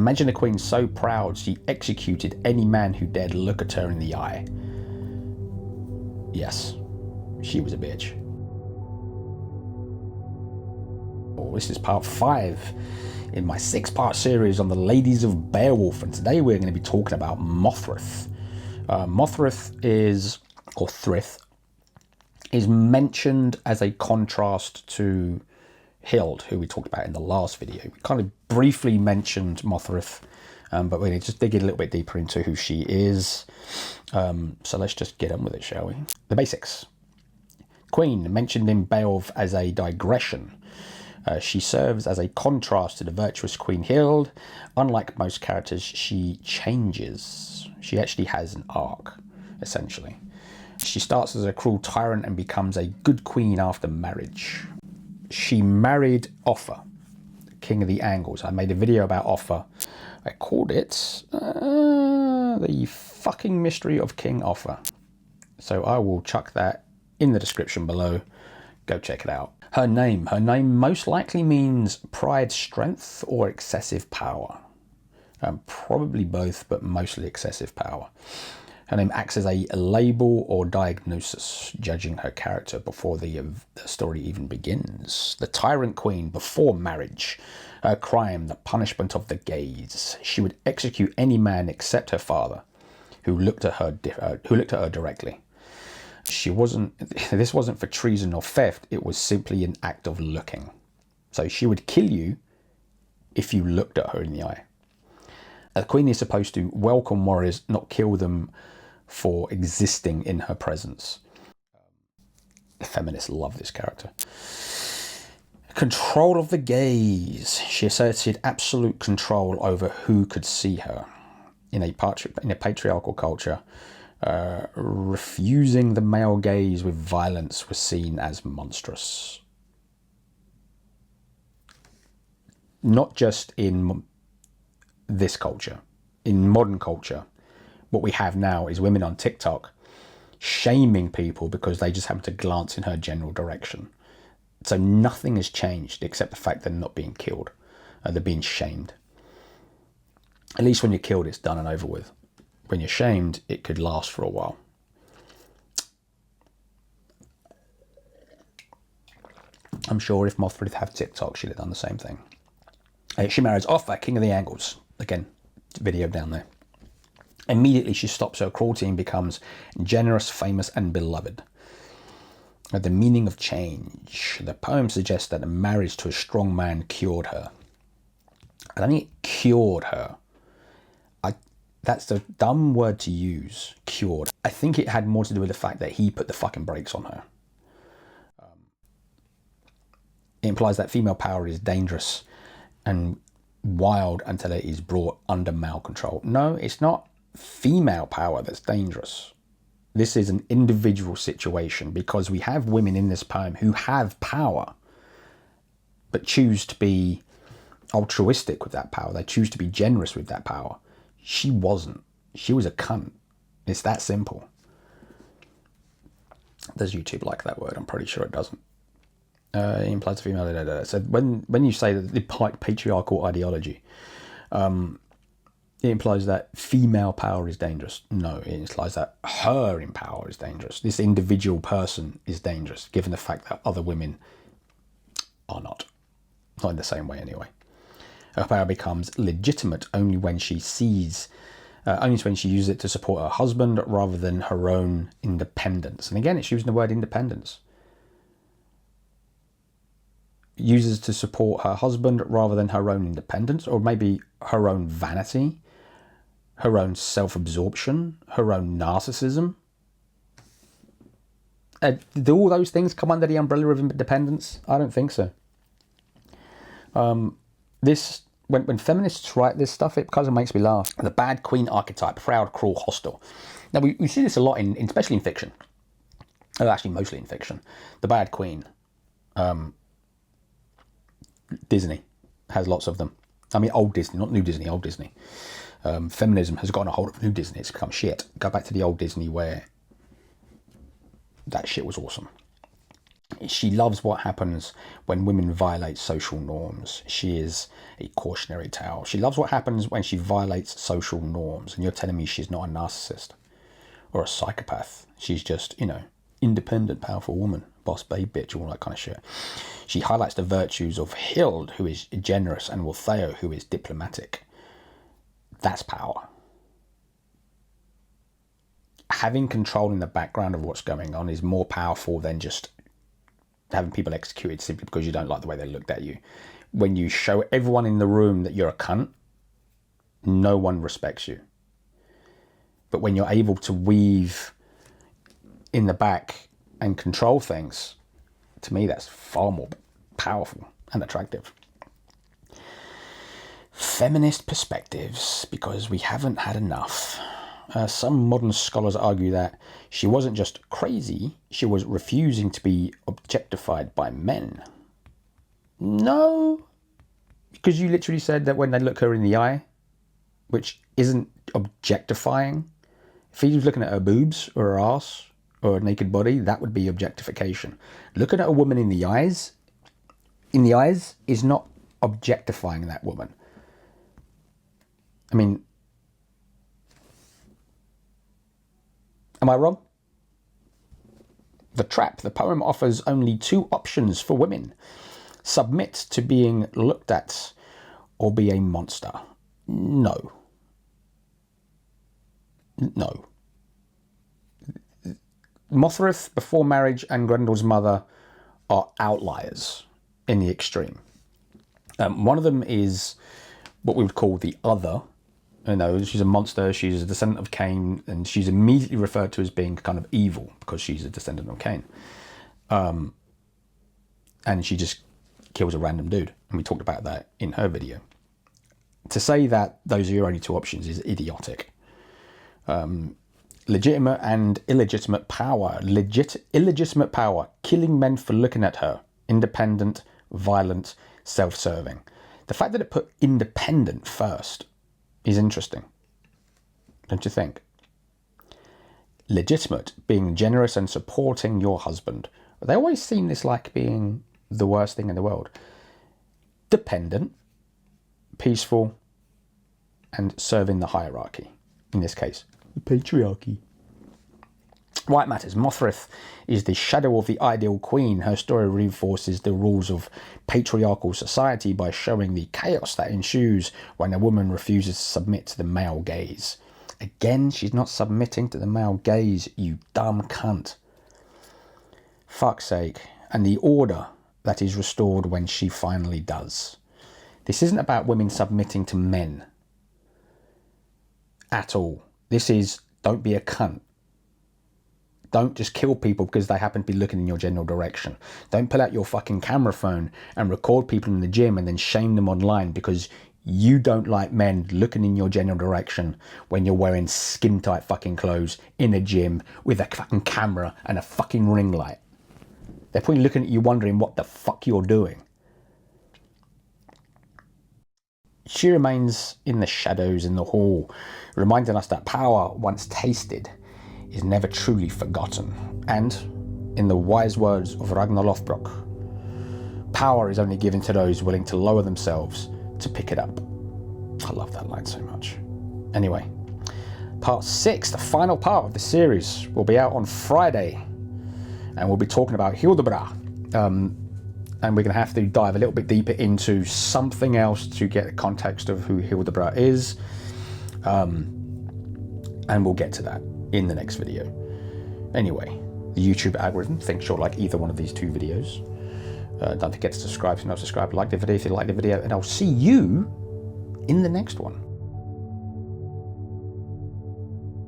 Imagine a queen so proud she executed any man who dared look at her in the eye. Yes, she was a bitch. Oh, this is part 5 in my 6-part series on the ladies of Beowulf, and today we're going to be talking about Modthryth. Modthryth is, or Thryth, is mentioned as a contrast to Hild, who we talked about in the last video. We kind of briefly mentioned Modthryth, but we're going to just dig a little bit deeper into who she is. So let's just get on with it, shall we? The basics. Queen, mentioned in Beowulf as a digression. She serves as a contrast to the virtuous Queen Hild. Unlike most characters, she changes. She actually has an arc, essentially. She starts as a cruel tyrant and becomes a good queen after marriage. She married Offa, king of the Angles. I made a video about Offa. I called it the fucking mystery of King Offa. So I will chuck that in the description below. Go check it out. Her name most likely means pride, strength, or excessive power. Probably both, but mostly excessive power. Her name acts as a label or diagnosis, judging her character before the story even begins. The Tyrant Queen, before marriage. Her crime, the punishment of the gaze. She would execute any man except her father, who looked at her directly. This wasn't for treason or theft, it was simply an act of looking. So she would kill you if you looked at her in the eye. A queen is supposed to welcome warriors, not kill them for existing in her presence. The feminists love this character. Control of the gaze. She asserted absolute control over who could see her. In a patriarchal culture, refusing the male gaze with violence was seen as monstrous. Not just in this culture, in modern culture, what we have now is women on TikTok shaming people because they just happen to glance in her general direction. So nothing has changed except the fact they're not being killed. They're being shamed. At least when you're killed, it's done and over with. When you're shamed, it could last for a while. I'm sure if Modthryth had TikTok, she'd have done the same thing. She marries Offa, king of the Angles. Again, video down there. Immediately she stops her cruelty and becomes generous, famous, and beloved. The meaning of change. The poem suggests that a marriage to a strong man cured her. I don't think it cured her. That's a dumb word to use, cured. I think it had more to do with the fact that he put the fucking brakes on her. It implies that female power is dangerous and wild until it is brought under male control. No, it's not female power that's dangerous. This is an individual situation because we have women in this poem who have power but choose to be altruistic with that power. They choose to be generous with that power. She wasn't. She was a cunt. It's that simple. Does YouTube like that word? I'm pretty sure it doesn't. It implies a female. So when you say that the patriarchal ideology, it implies that female power is dangerous. No, it implies that her in power is dangerous. This individual person is dangerous, given the fact that other women are not. Not in the same way, anyway. Her power becomes legitimate only when she uses it to support her husband rather than her own independence. And again, it's using the word independence. Uses to support her husband rather than her own independence, or maybe her own vanity, her own self-absorption, her own narcissism. Do all those things come under the umbrella of independence? I don't think so. When feminists write this stuff, it kind of makes me laugh. The bad queen archetype, proud, cruel, hostile. Now, we see this a lot, especially in fiction. Oh, actually, mostly in fiction. The bad queen. Disney has lots of them. I mean, old Disney, not new Disney, old Disney. Feminism has gotten a hold of new Disney. It's become shit. Go back to the old Disney where that shit was awesome. She loves what happens when women violate social norms. She is a cautionary tale. She loves what happens when she violates social norms. And you're telling me she's not a narcissist or a psychopath. She's just, you know, independent, powerful woman, boss babe bitch, all that kind of shit. She highlights the virtues of Hild, who is generous, and Waltheo, who is diplomatic. That's power. Having control in the background of what's going on is more powerful than just having people executed simply because you don't like the way they looked at you. When you show everyone in the room that you're a cunt, no one respects you. But when you're able to weave in the back and control things, to me that's far more powerful and attractive. Feminist perspectives, because we haven't had enough. Some modern scholars argue that she wasn't just crazy, she was refusing to be objectified by men. No, because you literally said that when they look her in the eye, which isn't objectifying. If he was looking at her boobs or her ass or a naked body, that would be objectification. Looking at a woman in the eyes is not objectifying that woman. I mean, am I wrong? The Trap, the poem, offers only two options for women. Submit to being looked at or be a monster. No. No. Modthryth, before marriage, and Grendel's mother are outliers in the extreme. One of them is what we would call the other. You know, she's a monster, she's a descendant of Cain, and she's immediately referred to as being kind of evil because she's a descendant of Cain. And she just kills a random dude. And we talked about that in her video. To say that those are your only two options is idiotic. Legitimate and illegitimate power. Illegitimate power. Killing men for looking at her. Independent, violent, self-serving. The fact that it put independent first is interesting, don't you think? Legitimate, being generous and supporting your husband. They always seem this like being the worst thing in the world. Dependent, peaceful, and serving the hierarchy. In this case, the patriarchy. Why it matters. Modthryth is the shadow of the ideal queen. Her story reinforces the rules of patriarchal society by showing the chaos that ensues when a woman refuses to submit to the male gaze. Again, she's not submitting to the male gaze, you dumb cunt. Fuck's sake. And the order that is restored when she finally does. This isn't about women submitting to men at all. This is, don't be a cunt. Don't just kill people because they happen to be looking in your general direction. Don't pull out your fucking camera phone and record people in the gym and then shame them online because you don't like men looking in your general direction when you're wearing skin tight fucking clothes in a gym with a fucking camera and a fucking ring light. They're probably looking at you wondering what the fuck you're doing. She remains in the shadows in the hall, reminding us that power, once tasted, is never truly forgotten. And, in the wise words of Ragnar Lothbrok, power is only given to those willing to lower themselves to pick it up. I love that line so much. Anyway, part 6, the final part of the series, will be out on Friday. And we'll be talking about Hildebra. And we're going to have to dive a little bit deeper into something else to get a context of who Hildebra is. And we'll get to that in the next video. Anyway, the YouTube algorithm thinks you'll like either one of these two videos. Don't forget to subscribe if you're not subscribed. Like the video if you like the video. And I'll see you in the next one.